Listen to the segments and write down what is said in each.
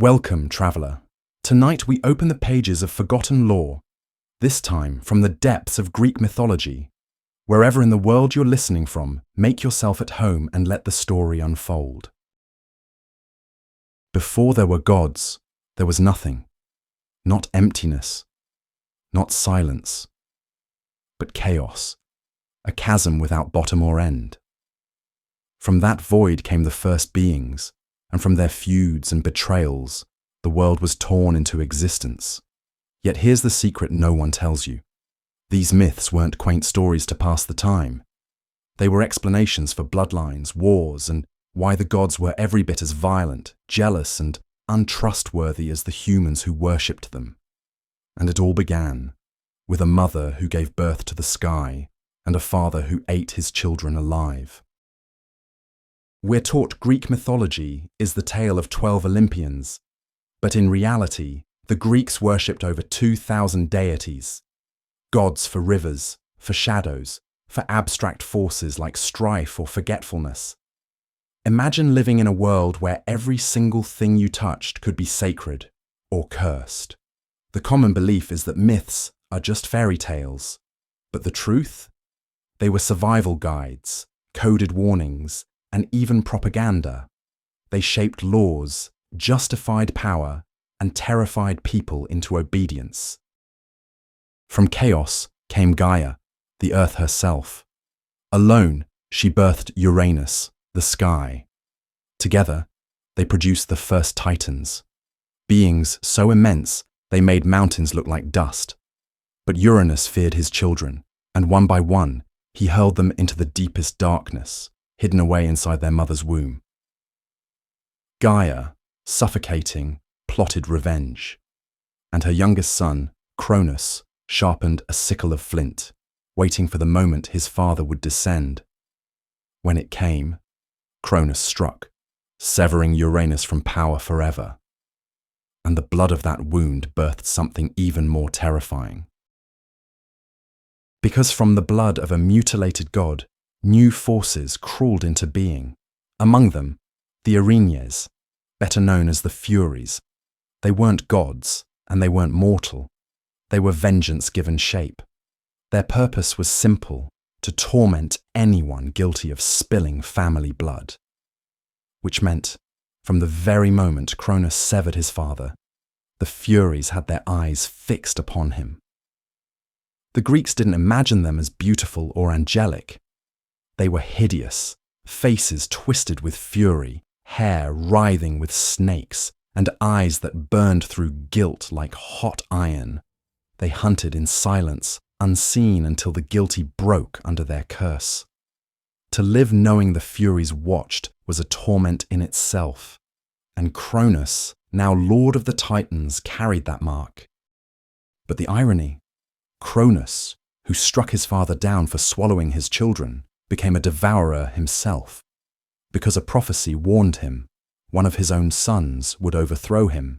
Welcome, traveller. Tonight we open the pages of forgotten lore, this time from the depths of Greek mythology. Wherever in the world you're listening from, make yourself at home and let the story unfold. Before there were gods, there was nothing. Not emptiness, not silence, but chaos, a chasm without bottom or end. From that void came the first beings, and from their feuds and betrayals, the world was torn into existence. Yet here's the secret no one tells you. These myths weren't quaint stories to pass the time. They were explanations for bloodlines, wars, and why the gods were every bit as violent, jealous, and untrustworthy as the humans who worshipped them. And it all began with a mother who gave birth to the sky and a father who ate his children alive. We're taught Greek mythology is the tale of 12 Olympians, but in reality, the Greeks worshipped over 2,000 deities, gods for rivers, for shadows, for abstract forces like strife or forgetfulness. Imagine living in a world where every single thing you touched could be sacred or cursed. The common belief is that myths are just fairy tales, but the truth? They were survival guides, coded warnings, and even propaganda. They shaped laws, justified power, and terrified people into obedience. From chaos came Gaia, the earth herself. Alone, she birthed Uranus, the sky. Together, they produced the first titans, beings so immense they made mountains look like dust. But Uranus feared his children, and one by one, he hurled them into the deepest darkness, hidden away inside their mother's womb. Gaia, suffocating, plotted revenge, and her youngest son, Cronus, sharpened a sickle of flint, waiting for the moment his father would descend. When it came, Cronus struck, severing Uranus from power forever. And the blood of that wound birthed something even more terrifying. Because from the blood of a mutilated god, new forces crawled into being. Among them, the Erinyes, better known as the Furies. They weren't gods, and they weren't mortal. They were vengeance given shape. Their purpose was simple, to torment anyone guilty of spilling family blood. Which meant, from the very moment Cronus severed his father, the Furies had their eyes fixed upon him. The Greeks didn't imagine them as beautiful or angelic. They were hideous, faces twisted with fury, hair writhing with snakes, and eyes that burned through guilt like hot iron. They hunted in silence, unseen until the guilty broke under their curse. To live knowing the Furies watched was a torment in itself, and Cronus, now Lord of the Titans, carried that mark. But the irony, Cronus, who struck his father down for swallowing his children, became a devourer himself, because a prophecy warned him one of his own sons would overthrow him.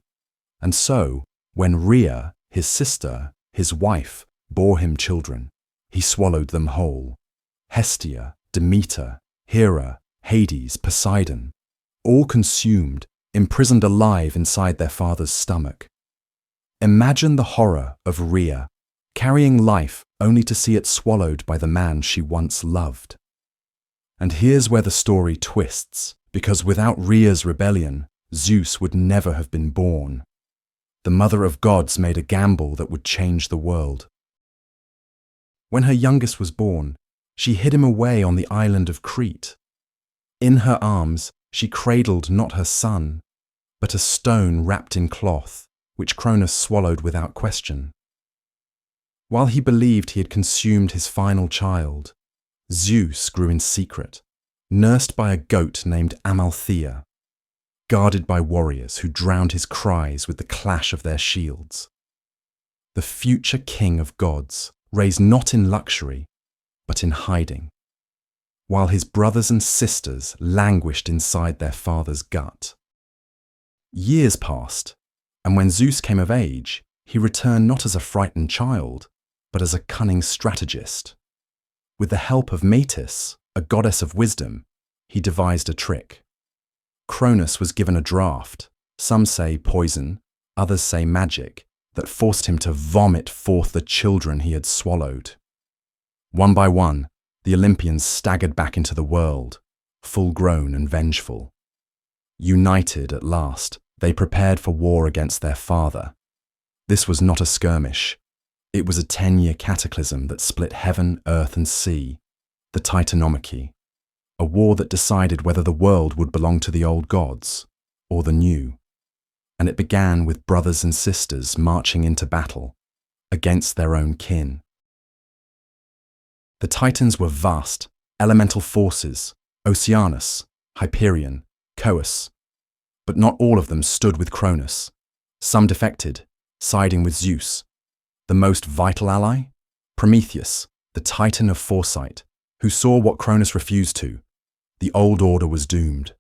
And so, when Rhea, his sister, his wife, bore him children, he swallowed them whole. Hestia, Demeter, Hera, Hades, Poseidon, all consumed, imprisoned alive inside their father's stomach. Imagine the horror of Rhea, carrying life only to see it swallowed by the man she once loved. And here's where the story twists, because without Rhea's rebellion, Zeus would never have been born. The mother of gods made a gamble that would change the world. When her youngest was born, she hid him away on the island of Crete. In her arms, she cradled not her son, but a stone wrapped in cloth, which Cronus swallowed without question. While he believed he had consumed his final child, Zeus grew in secret, nursed by a goat named Amalthea, guarded by warriors who drowned his cries with the clash of their shields. The future king of gods, raised not in luxury, but in hiding, while his brothers and sisters languished inside their father's gut. Years passed, and when Zeus came of age, he returned not as a frightened child, but as a cunning strategist. With the help of Metis, a goddess of wisdom, he devised a trick. Cronus was given a draft, Some say poison, others say magic, that forced him to vomit forth the children he had swallowed. One by one, the Olympians staggered back into the world, full-grown and vengeful. United at last, they prepared for war against their father. This was not a skirmish. It was a 10-year cataclysm that split heaven, earth, and sea, the Titanomachy, a war that decided whether the world would belong to the old gods or the new. And it began with brothers and sisters marching into battle against their own kin. The Titans were vast, elemental forces, Oceanus, Hyperion, Coeus, but not all of them stood with Cronus. Some defected, siding with Zeus. The most vital ally? Prometheus, the Titan of foresight, who saw what Cronus refused to. The old order was doomed.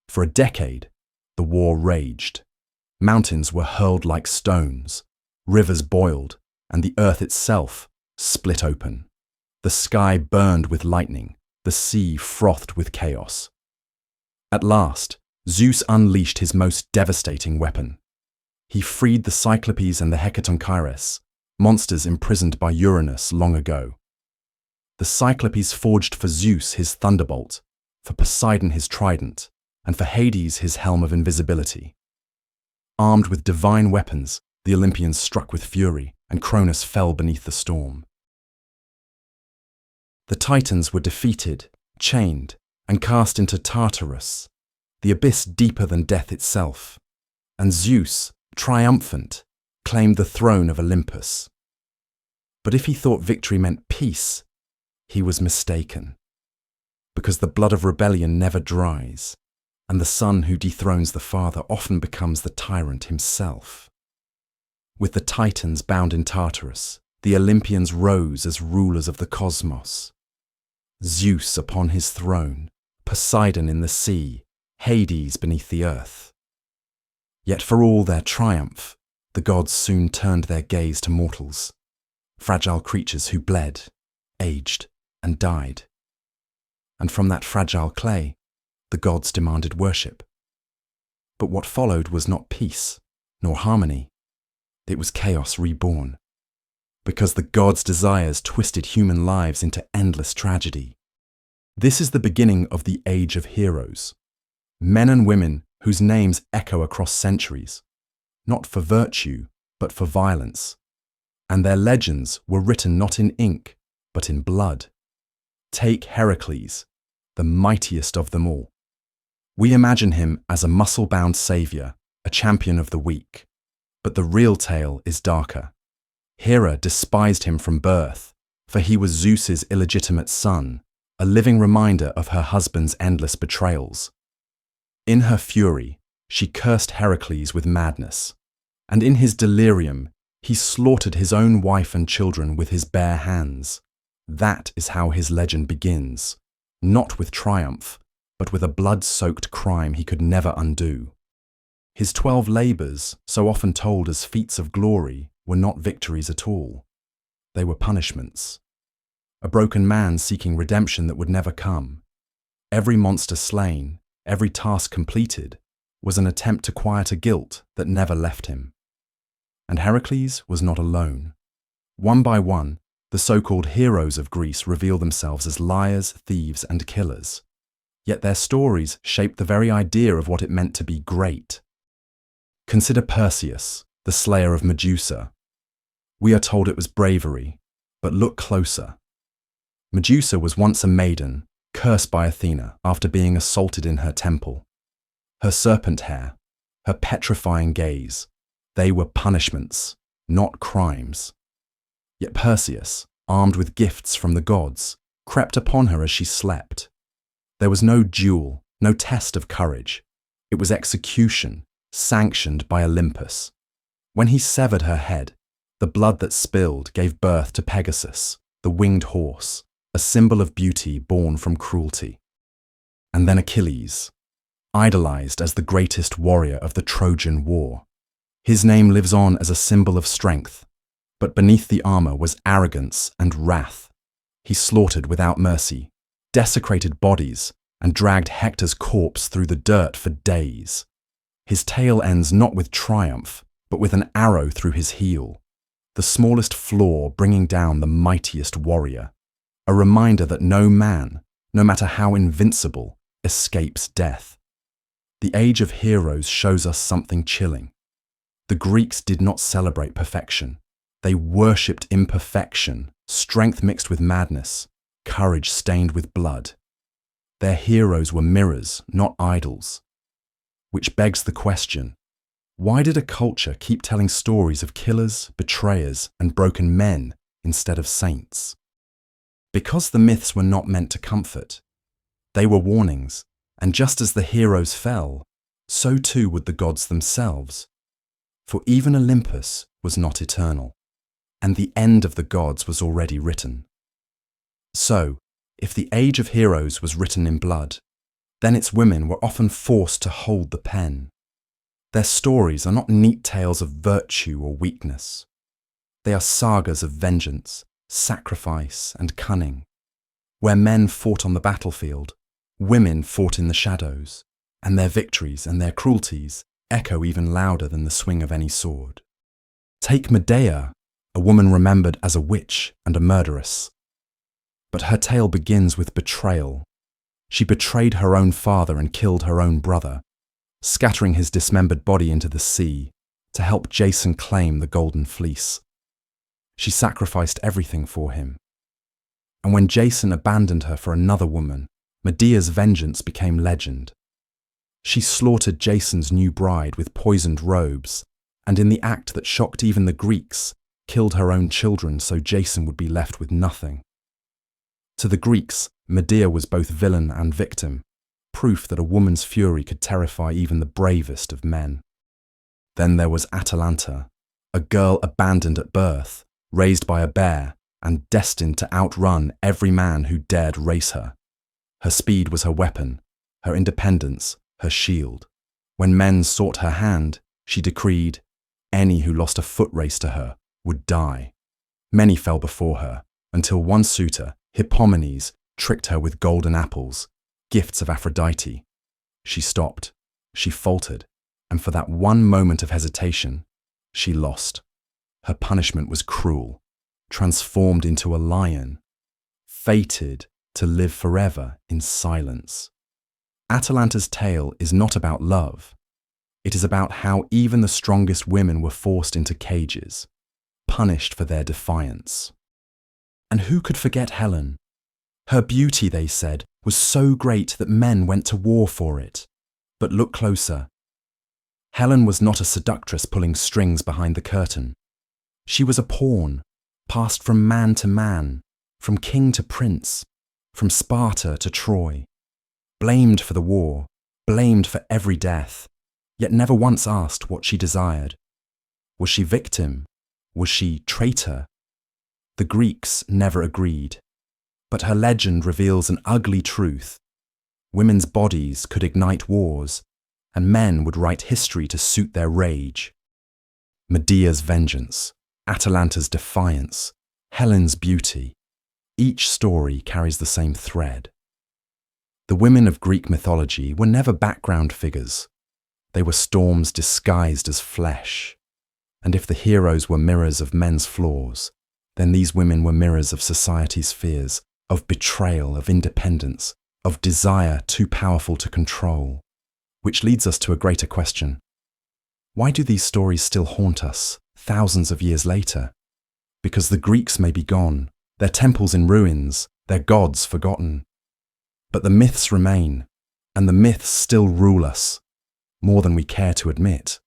For a decade, the war raged. Mountains were hurled like stones, rivers boiled, and the earth itself split open. The sky burned with lightning, the sea frothed with chaos. At last, Zeus unleashed his most devastating weapon. He freed the Cyclopes and the Hecatonchires, monsters imprisoned by Uranus long ago. The Cyclopes forged for Zeus his thunderbolt, for Poseidon his trident, and for Hades his helm of invisibility. Armed with divine weapons, the Olympians struck with fury, and Cronus fell beneath the storm. The Titans were defeated, chained, and cast into Tartarus, the abyss deeper than death itself, and Zeus, triumphant, claimed the throne of Olympus. But if he thought victory meant peace, he was mistaken, because the blood of rebellion never dries, and the son who dethrones the father often becomes the tyrant himself. With the Titans bound in Tartarus, the Olympians rose as rulers of the cosmos. Zeus upon his throne, Poseidon in the sea, Hades beneath the earth. Yet for all their triumph, the gods soon turned their gaze to mortals, fragile creatures who bled, aged, and died. And from that fragile clay, the gods demanded worship. But what followed was not peace, nor harmony. It was chaos reborn, because the gods' desires twisted human lives into endless tragedy. This is the beginning of the Age of Heroes, men and women whose names echo across centuries, not for virtue, but for violence. And their legends were written not in ink, but in blood. Take Heracles, the mightiest of them all. We imagine him as a muscle-bound savior, a champion of the weak. But the real tale is darker. Hera despised him from birth, for he was Zeus's illegitimate son, a living reminder of her husband's endless betrayals. In her fury, she cursed Heracles with madness, and in his delirium, he slaughtered his own wife and children with his bare hands. That is how his legend begins, not with triumph, but with a blood-soaked crime he could never undo. His 12 labours, so often told as feats of glory, were not victories at all. They were punishments. A broken man seeking redemption that would never come. Every monster slain, every task completed, was an attempt to quiet a guilt that never left him. And Heracles was not alone. One by one, the so-called heroes of Greece reveal themselves as liars, thieves, and killers. Yet their stories shape the very idea of what it meant to be great. Consider Perseus, the slayer of Medusa. We are told it was bravery, but look closer. Medusa was once a maiden, cursed by Athena after being assaulted in her temple. Her serpent hair, her petrifying gaze, they were punishments, not crimes. Yet Perseus, armed with gifts from the gods, crept upon her as she slept. There was no duel, no test of courage. It was execution, sanctioned by Olympus. When he severed her head, the blood that spilled gave birth to Pegasus, the winged horse, a symbol of beauty born from cruelty. And then Achilles, idolized as the greatest warrior of the Trojan War. His name lives on as a symbol of strength, but beneath the armor was arrogance and wrath. He slaughtered without mercy, desecrated bodies, and dragged Hector's corpse through the dirt for days. His tale ends not with triumph, but with an arrow through his heel, the smallest flaw bringing down the mightiest warrior, a reminder that no man, no matter how invincible, escapes death. The Age of Heroes shows us something chilling. The Greeks did not celebrate perfection. They worshipped imperfection, strength mixed with madness, courage stained with blood. Their heroes were mirrors, not idols. Which begs the question, why did a culture keep telling stories of killers, betrayers, and broken men instead of saints? Because the myths were not meant to comfort. They were warnings, and just as the heroes fell, so too would the gods themselves. For even Olympus was not eternal, and the end of the gods was already written. So, if the Age of Heroes was written in blood, then its women were often forced to hold the pen. Their stories are not neat tales of virtue or weakness. They are sagas of vengeance, sacrifice, and cunning. Where men fought on the battlefield, women fought in the shadows, and their victories and their cruelties echo even louder than the swing of any sword. Take Medea, a woman remembered as a witch and a murderess. But her tale begins with betrayal. She betrayed her own father and killed her own brother, scattering his dismembered body into the sea to help Jason claim the golden fleece. She sacrificed everything for him. And when Jason abandoned her for another woman, Medea's vengeance became legend. She slaughtered Jason's new bride with poisoned robes, and in the act that shocked even the Greeks, killed her own children so Jason would be left with nothing. To the Greeks, Medea was both villain and victim, proof that a woman's fury could terrify even the bravest of men. Then there was Atalanta, a girl abandoned at birth, raised by a bear, and destined to outrun every man who dared race her. Her speed was her weapon, her independence, her shield. When men sought her hand, she decreed, any who lost a foot race to her would die. Many fell before her, until one suitor, Hippomenes, tricked her with golden apples, gifts of Aphrodite. She stopped, she faltered, and for that one moment of hesitation, she lost. Her punishment was cruel, transformed into a lion, fated to live forever in silence. Atalanta's tale is not about love. It is about how even the strongest women were forced into cages, punished for their defiance. And who could forget Helen? Her beauty, they said, was so great that men went to war for it. But look closer. Helen was not a seductress pulling strings behind the curtain. She was a pawn, passed from man to man, from king to prince, from Sparta to Troy. Blamed for the war, blamed for every death, yet never once asked what she desired. Was she victim? Was she traitor? The Greeks never agreed. But her legend reveals an ugly truth. Women's bodies could ignite wars, and men would write history to suit their rage. Medea's vengeance, Atalanta's defiance, Helen's beauty. Each story carries the same thread. The women of Greek mythology were never background figures. They were storms disguised as flesh. And if the heroes were mirrors of men's flaws, then these women were mirrors of society's fears, of betrayal, of independence, of desire too powerful to control. Which leads us to a greater question. Why do these stories still haunt us, thousands of years later? Because the Greeks may be gone, their temples in ruins, their gods forgotten. But the myths remain, and the myths still rule us, more than we care to admit.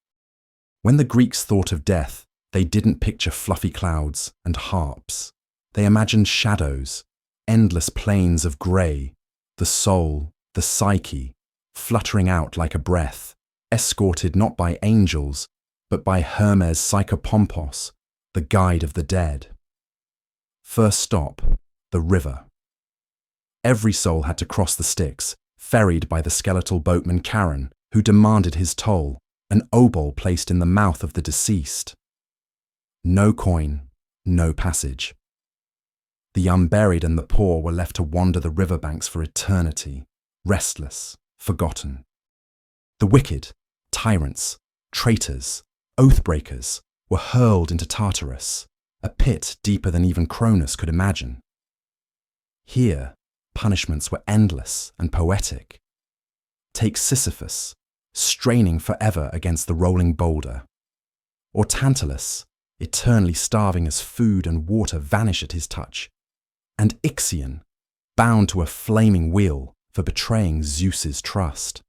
When the Greeks thought of death, they didn't picture fluffy clouds and harps. They imagined shadows, endless plains of grey, the soul, the psyche, fluttering out like a breath, escorted not by angels, but by Hermes Psychopompos, the guide of the dead. First stop, the river. Every soul had to cross the Styx, ferried by the skeletal boatman Charon, who demanded his toll, an obol placed in the mouth of the deceased. No coin, no passage. The unburied and the poor were left to wander the riverbanks for eternity, restless, forgotten. The wicked, tyrants, traitors, oath-breakers were hurled into Tartarus, a pit deeper than even Cronus could imagine. Here, punishments were endless and poetic. Take Sisyphus, straining forever against the rolling boulder, or Tantalus, eternally starving as food and water vanish at his touch, and Ixion, bound to a flaming wheel for betraying Zeus's trust.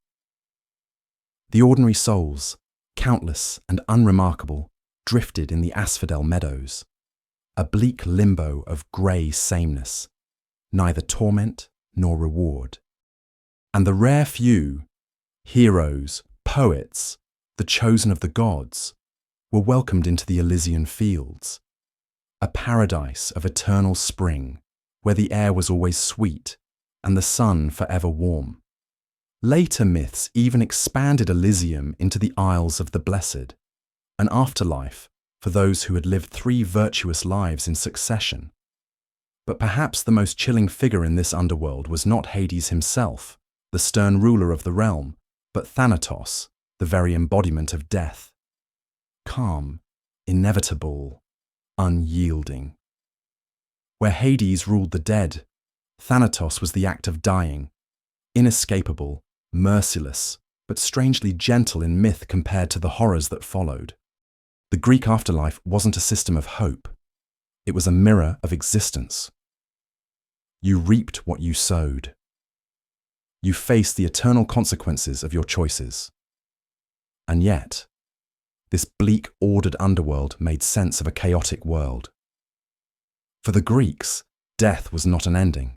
The ordinary souls, countless and unremarkable, drifted in the asphodel meadows, a bleak limbo of grey sameness, neither torment nor reward. And the rare few, heroes, poets, the chosen of the gods, were welcomed into the Elysian fields, a paradise of eternal spring, where the air was always sweet and the sun forever warm. Later myths even expanded Elysium into the Isles of the Blessed, an afterlife for those who had lived 3 virtuous lives in succession. But perhaps the most chilling figure in this underworld was not Hades himself, the stern ruler of the realm, but Thanatos, the very embodiment of death. Calm, inevitable, unyielding. Where Hades ruled the dead, Thanatos was the act of dying, inescapable, merciless, but strangely gentle in myth compared to the horrors that followed. The Greek afterlife wasn't a system of hope. It was a mirror of existence. You reaped what you sowed. You faced the eternal consequences of your choices. And yet, this bleak, ordered underworld made sense of a chaotic world. For the Greeks, death was not an ending.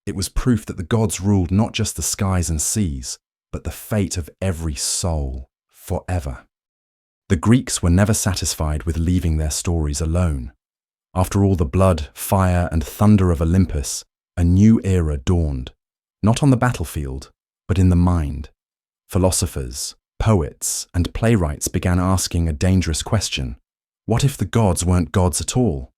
It was proof that the gods ruled not just the skies and seas, but the fate of every soul, forever. The Greeks were never satisfied with leaving their stories alone. After all the blood, fire, and thunder of Olympus, a new era dawned, not on the battlefield, but in the mind. Philosophers, poets, and playwrights began asking a dangerous question: what if the gods weren't gods at all?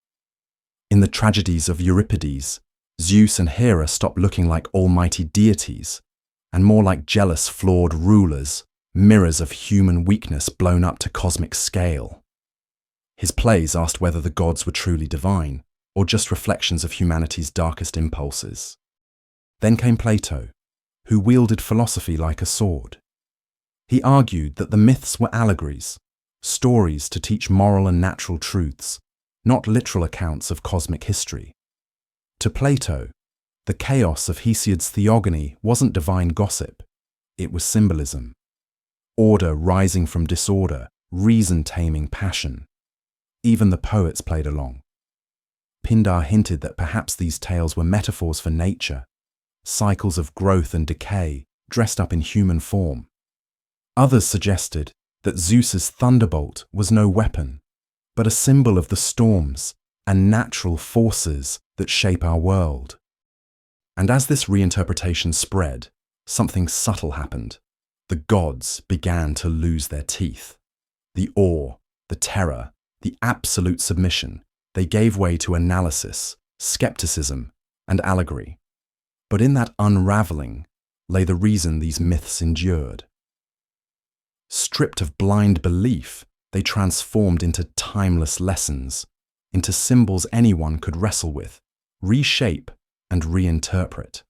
In the tragedies of Euripides, Zeus and Hera stopped looking like almighty deities, and more like jealous, flawed rulers, mirrors of human weakness blown up to cosmic scale. His plays asked whether the gods were truly divine, or just reflections of humanity's darkest impulses. Then came Plato, who wielded philosophy like a sword. He argued that the myths were allegories, stories to teach moral and natural truths, not literal accounts of cosmic history. To Plato, the chaos of Hesiod's theogony wasn't divine gossip, it was symbolism. Order rising from disorder, reason taming passion. Even the poets played along. Pindar hinted that perhaps these tales were metaphors for nature, cycles of growth and decay dressed up in human form. Others suggested that Zeus's thunderbolt was no weapon, but a symbol of the storms and natural forces that shape our world. And as this reinterpretation spread, something subtle happened. The gods began to lose their teeth. The awe, the terror, the absolute submission, they gave way to analysis, skepticism, and allegory. But in that unraveling lay the reason these myths endured. Stripped of blind belief, they transformed into timeless lessons, into symbols anyone could wrestle with, reshape, and reinterpret.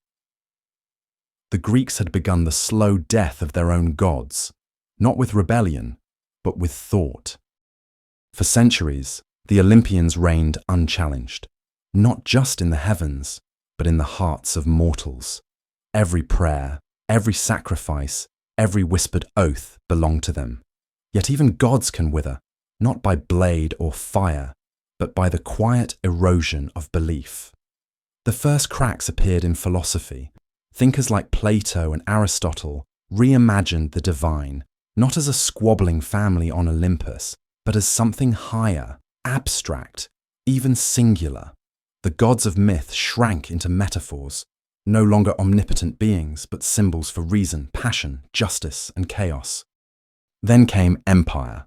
The Greeks had begun the slow death of their own gods, not with rebellion, but with thought. For centuries, the Olympians reigned unchallenged, not just in the heavens, but in the hearts of mortals. Every prayer, every sacrifice, every whispered oath belonged to them. Yet even gods can wither, not by blade or fire, but by the quiet erosion of belief. The first cracks appeared in philosophy. Thinkers like Plato and Aristotle reimagined the divine, not as a squabbling family on Olympus, but as something higher, abstract, even singular. The gods of myth shrank into metaphors, no longer omnipotent beings, but symbols for reason, passion, justice, and chaos. Then came empire.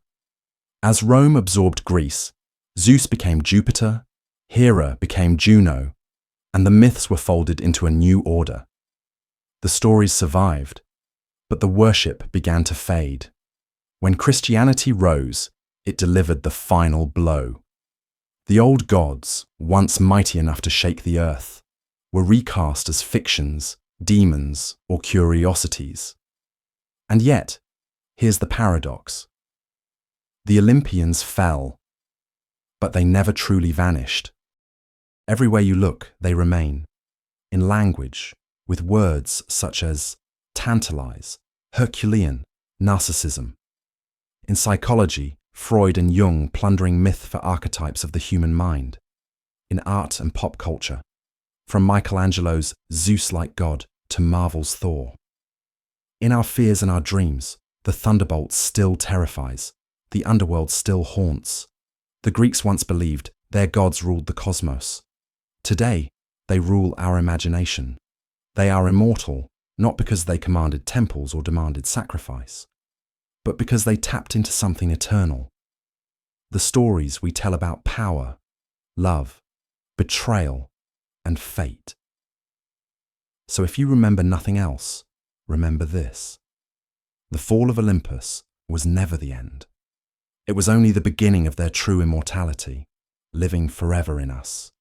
As Rome absorbed Greece, Zeus became Jupiter, Hera became Juno, and the myths were folded into a new order. The stories survived, but the worship began to fade. When Christianity rose, it delivered the final blow. The old gods, once mighty enough to shake the earth, were recast as fictions, demons, or curiosities. And yet, here's the paradox. The Olympians fell, but they never truly vanished. Everywhere you look, they remain. In language, with words such as tantalize, Herculean, narcissism. In psychology, Freud and Jung plundering myth for archetypes of the human mind. In art and pop culture, from Michelangelo's Zeus-like god to Marvel's Thor. In our fears and our dreams, the thunderbolt still terrifies, the underworld still haunts. The Greeks once believed their gods ruled the cosmos. Today, they rule our imagination. They are immortal, not because they commanded temples or demanded sacrifice, but because they tapped into something eternal. The stories we tell about power, love, betrayal, and fate. So if you remember nothing else, remember this. The fall of Olympus was never the end. It was only the beginning of their true immortality, living forever in us.